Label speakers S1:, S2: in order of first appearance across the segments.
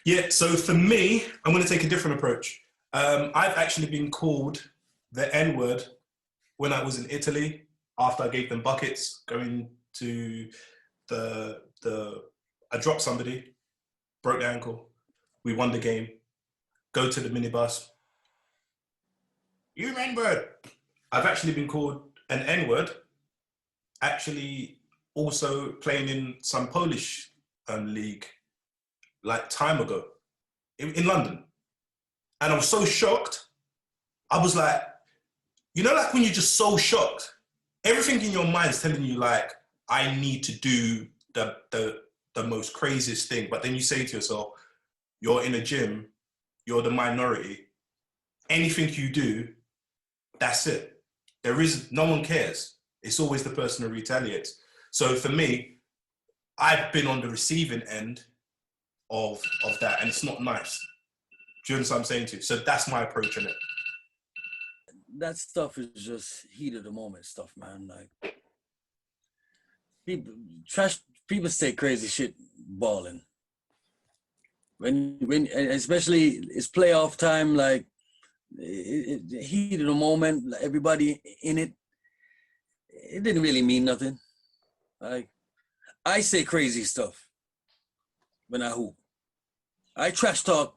S1: Yeah, so for me, I'm going to take a different approach. I've actually been called the N word when I was in Italy after I gave them buckets going to the I dropped somebody, broke the ankle, we won the game, go to the minibus, you N-word. I've actually been called an N-word, actually also playing in some Polish league like time ago in London. And I was so shocked. I was like, you know, like when you're just so shocked, everything in your mind is telling you like, I need to do the most craziest thing. But then you say to yourself, you're in a gym, you're the minority. Anything you do, that's it. No one cares. It's always the person who retaliates. So for me, I've been on the receiving end of that, and it's not nice. Do you understand what I'm saying to you? So that's my approach on it.
S2: That stuff is just heat of the moment stuff, man. Like people say crazy shit balling. When especially it's playoff time, like heat of the moment, like everybody in it. It didn't really mean nothing. Like I say crazy stuff when I hoop. I trash talk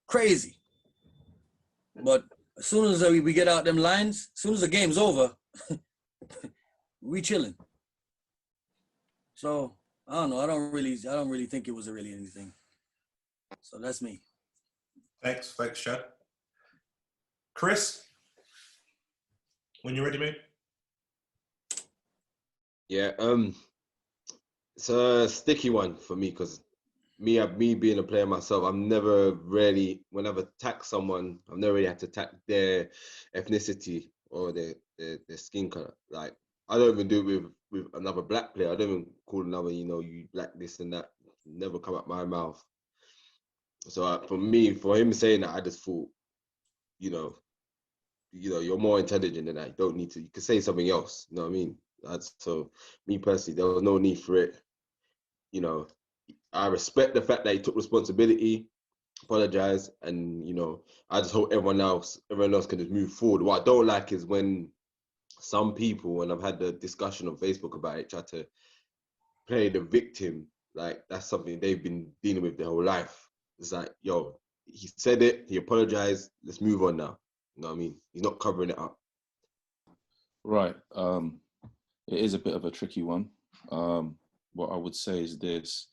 S2: crazy, but as soon as we get out them lines, as soon as the game's over, we chilling. So I don't know. I don't really think it was really anything. So that's me.
S1: Thanks, Chad. Chris, when you're ready, mate.
S3: Yeah, it's a sticky one for me because me being a player myself, I've never really, when I've attacked someone, I've never really had to attack their ethnicity or their skin color. Like I don't even do it with another black player. I don't even call another, you black this and that. Never come out my mouth. So for him saying that, I just thought, you're more intelligent than that. You don't need to. You can say something else. You know what I mean? So me personally, there was no need for it. I respect the fact that he took responsibility, apologized, and I just hope everyone else can just move forward. What I don't like is when some people, and I've had the discussion on Facebook about it, try to play the victim. Like that's something they've been dealing with their whole life. It's like, yo, he said it, he apologized, let's move on now. You know what I mean? He's not covering it up.
S4: Right. It is a bit of a tricky one. What I would say is this.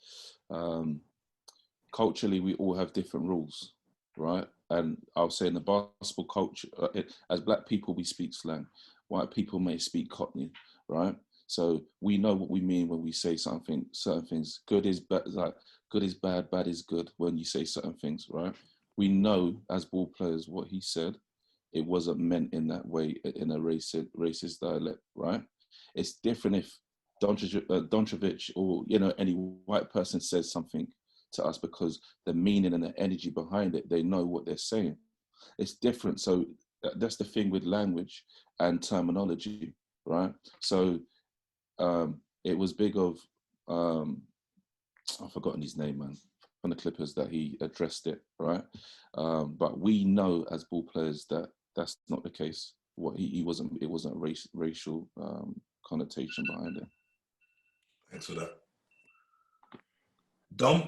S4: Culturally, we all have different rules, right? And I'll say in the basketball culture, as black people, we speak slang. White people may speak Cockney, right? So we know what we mean when we say certain things. Good is bad, bad is good when you say certain things, right? We know as ball players what he said. It wasn't meant in that way, in a racist dialect, right? It's different if Doncic or any white person says something to us because the meaning and the energy behind it, they know what they're saying. It's different. So that's the thing with language and terminology, right? So it was big of I've forgotten his name, man, from the Clippers, that he addressed it, right? But we know as ball players that that's not the case. What it wasn't racial connotation behind it.
S1: Thanks for that. Dom?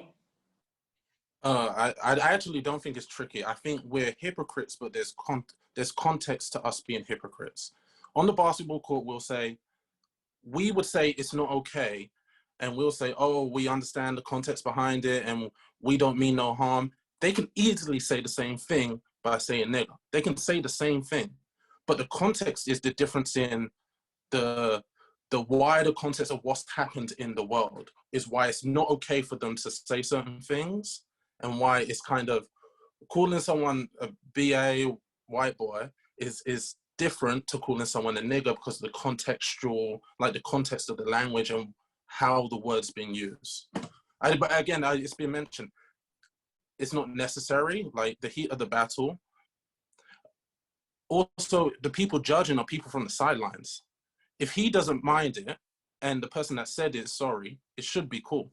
S5: I actually don't think it's tricky. I think we're hypocrites, but there's context to us being hypocrites. On the basketball court, we would say it's not okay, and we'll say, oh, we understand the context behind it, and we don't mean no harm. They can easily say the same thing by saying nigger. They can say the same thing, but the context is the difference in the wider context of what's happened in the world is why it's not okay for them to say certain things, and why it's kind of calling someone a BA white boy is different to calling someone a nigger because of the contextual, like the context of the language and how the word's being used. But again, it's been mentioned, it's not necessary, like the heat of the battle. Also, the people judging are people from the sidelines. If he doesn't mind it, and the person that said it is sorry, it should be cool.